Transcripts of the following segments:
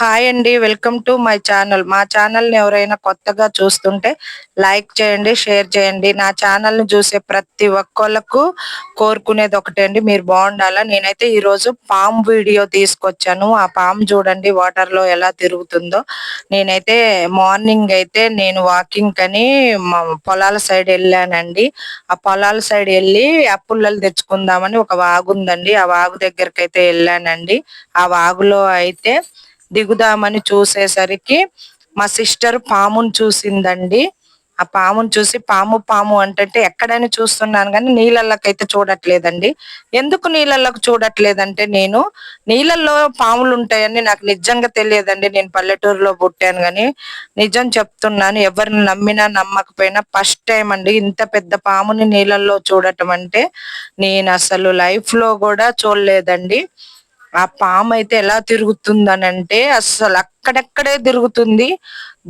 Hi అండి. Welcome to my channel. మా ఛానల్‌ని ఎవరైనా కొత్తగా చూస్తుంటే లైక్ చేయండి, షేర్ చేయండి. నా ఛానల్‌ని చూసే ప్రతి ఒక్కళ్ళకు కోరుకునేది ఒకటే అండి, మీరు బాగుండాలా. నేనైతే ఈరోజు పాము వీడియో తీసుకొచ్చాను. ఆ పాము చూడండి వాటర్‌లో ఎలా తిరుగుతుందో. నేనైతే మార్నింగ్ అయితే నేను వాకింగ్ కని పొలాల సైడ్ వెళ్ళానండి. ఆ పొలాల సైడ్ వెళ్ళి అప్పుల్లలు తెచ్చుకుందామని ఒక వాగు ఉందండి. ఆ వాగు దగ్గరకైతే వెళ్ళానండి. ఆ వాగులో అయితే దిగుదామని చూసేసరికి మా సిస్టర్ పాముని చూసిందండి. ఆ పాముని చూసి పాము పాము అంటే ఎక్కడైనా చూస్తున్నాను కానీ నీళ్ళలోకైతే చూడట్లేదండి. ఎందుకు నీళ్ళలోకి చూడట్లేదంటే నేను నీళ్ళల్లో పాములు ఉంటాయని నాకు నిజంగా తెలియదండి. నేను పల్లెటూరులో పుట్టాను గాని నిజం చెప్తున్నాను. ఎవరిని నమ్మినా నమ్మకపోయినా ఫస్ట్ టైం అండి ఇంత పెద్ద పాముని నీళ్ళల్లో చూడటం అంటే నేను అసలు లైఫ్ లో కూడా చూడలేదండి. ఆ పాము అయితే ఎలా తిరుగుతుందనంటే అస్సలు అక్కడక్కడే తిరుగుతుంది.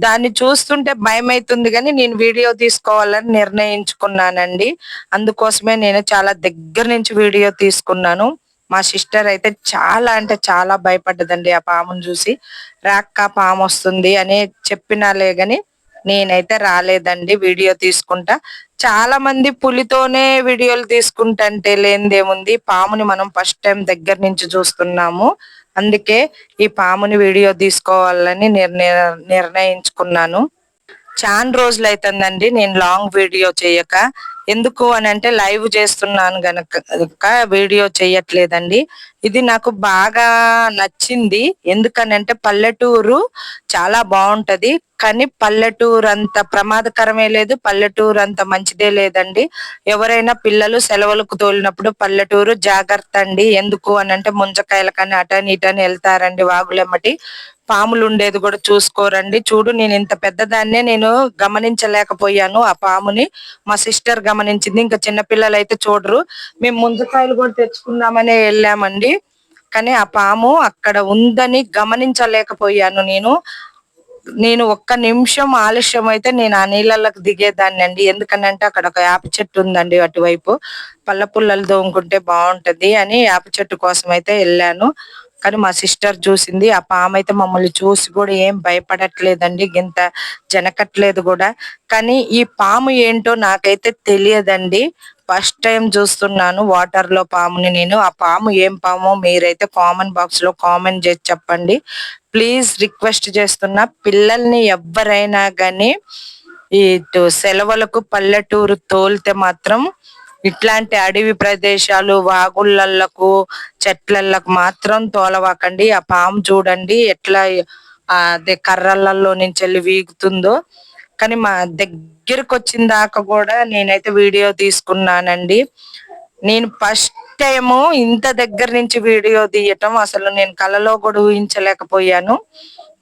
దాన్ని చూస్తుంటే భయమైతుంది గానీ నేను వీడియో తీసుకోవాలని నిర్ణయించుకున్నానండి. అందుకోసమే నేను చాలా దగ్గర నుంచి వీడియో తీసుకున్నాను. మా సిస్టర్ అయితే చాలా అంటే చాలా భయపడ్డదండి ఆ పాముని చూసి. "రాక్క పామొస్తుంది" అని చెప్పినాలే గాని నేనైతే రాలేదండి వీడియో తీసుకుంటా. చాలా మంది పులితోనే వీడియోలు తీసుకుంటంటే లేనిదేముంది, పాముని మనం ఫస్ట్ టైం దగ్గర నుంచి చూస్తున్నాము. అందుకే ఈ పాముని వీడియో తీసుకోవాలని నిర్ణయించుకున్నాను. చానా రోజులైతుందండి నేను లాంగ్ వీడియో చేయక. ఎందుకు అనంటే లైవ్ చేస్తున్నాను గనక వీడియో చెయ్యట్లేదండి. ఇది నాకు బాగా నచ్చింది. ఎందుకనంటే పల్లెటూరు చాలా బావుంటది. కానీ పల్లెటూరు అంత ప్రమాదకరమే లేదు. పల్లెటూరు అంత మంచిదే లేదండి. ఎవరైనా పిల్లలు సెలవులకు తోలినప్పుడు పల్లెటూరు జాగ్రత్త అండి. ఎందుకు అనంటే ముంజకాయలకని అటని ఇటని ఎళ్తారండి వాగులెమ్మటి. పాములు ఉండేది కూడా చూసుకోరండి. చూడు నేను ఇంత పెద్దదాన్నే నేను గమనించలేకపోయాను ఆ పాముని. మా సిస్టర్ గమనించింది. ఇంకా చిన్న పిల్లలైతే చూడరు. మేము ముంజకాయలు కూడా తెచ్చుకుందామనే వెళ్ళామండి. కానీ ఆ పాము అక్కడ ఉందని గమనించలేకపోయాను నేను. నేను ఒక్క నిమిషం ఆలస్యం అయితే నేను ఆ నీళ్ళలోకి దిగేదాన్ని అండి. ఎందుకనంటే అక్కడ ఒక యాప చెట్టు ఉందండి అటువైపు. పళ్ళ పుల్లలు తోముకుంటే బాగుంటది అని యాప చెట్టు కోసం అయితే వెళ్ళాను. కానీ మా సిస్టర్ చూసింది. ఆ పాము అయితే మమ్మల్ని చూసి కూడా ఏం భయపడట్లేదండి. గింత జనకట్లేదు కూడా. కానీ ఈ పాము ఏంటో నాకైతే తెలియదండి. ఫస్ట్ టైం చూస్తున్నాను వాటర్ లో పాముని నేను. ఆ పాము ఏం పామో మీరైతే కామెంట్ బాక్స్ లో కామెంట్ చేసి చెప్పండి. ప్లీజ్ రిక్వెస్ట్ చేస్తున్నా, పిల్లల్ని ఎవ్వరైనా గాని ఇటు సెలవులకు పల్లెటూరు తోలితే మాత్రం ఇట్లాంటి అడవి ప్రదేశాలు వాగుళ్ళకు చెట్లలకు మాత్రం తోలవాకండి. ఆ పాము చూడండి ఎట్లా అదే కర్రలలో నుంచి వెళ్ళి వీగుతుందో. కానీ మా దగ్గరకు వచ్చిన దాకా కూడా నేనైతే వీడియో తీసుకున్నానండి. నేను ఫస్ట్ టైము ఇంత దగ్గర నుంచి వీడియో తీయటం అసలు నేను కలలో కూడా ఊహించలేకపోయాను.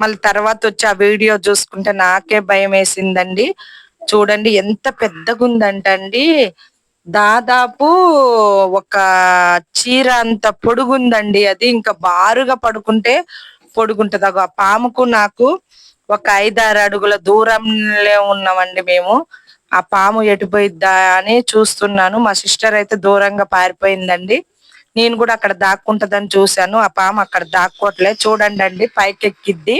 మళ్ళీ తర్వాత వచ్చి ఆ వీడియో చూసుకుంటే నాకే భయం వేసిందండి. చూడండి ఎంత పెద్దగుందంటండి. దాదాపు ఒక చీర అంత పొడుగుందండి అది. ఇంకా బారుగా పడుకుంటే పొడుగుంటది. అగో ఆ పాముకు నాకు ఒక 5-6 అడుగుల దూరంలో ఉన్నామండి మేము. ఆ పాము ఎటు పోయిద్దా అని చూస్తున్నాను. మా సిస్టర్ అయితే దూరంగా పారిపోయిందండి. నేను కూడా అక్కడ దాక్కుంటదని చూశాను. ఆ పాము అక్కడ దాక్కోవట్లే. చూడండి పైకెక్కిద్ది.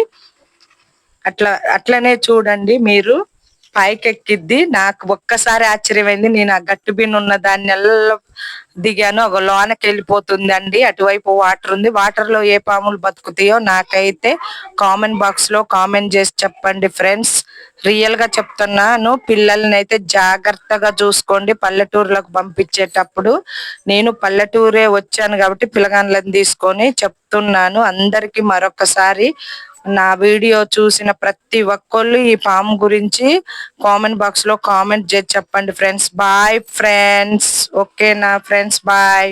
అట్లనే చూడండి మీరు. పైకెక్కిద్ది. నాకు ఒక్కసారి ఆశ్చర్యమైంది. నేను ఆ గట్టు బిన్ ఉన్న దాన్నెల్ల దిగాను. ఒక లోనకి వెళ్ళిపోతుందండి. అటువైపు వాటర్ ఉంది. వాటర్ లో ఏ పాములు బతుకుతాయో నాకైతే కామెంట్ బాక్స్ లో కామెంట్ చేసి చెప్పండి ఫ్రెండ్స్. రియల్ గా చెప్తున్నాను. పిల్లల్ని అయితే జాగ్రత్తగా చూసుకోండి పల్లెటూరులకు పంపించేటప్పుడు. నేను పల్లెటూరే వచ్చాను కాబట్టి పిల్లగాళ్ళని తీసుకొని చెప్తున్నాను అందరికి మరొకసారి. నా వీడియో చూసిన ప్రతి ఒక్కళ్ళు ఈ పాము గురించి కామెంట్ బాక్స్ లో కామెంట్ చేసి చెప్పండి ఫ్రెండ్స్. Bye friends. ఓకేనా ఫ్రెండ్స్, బాయ్.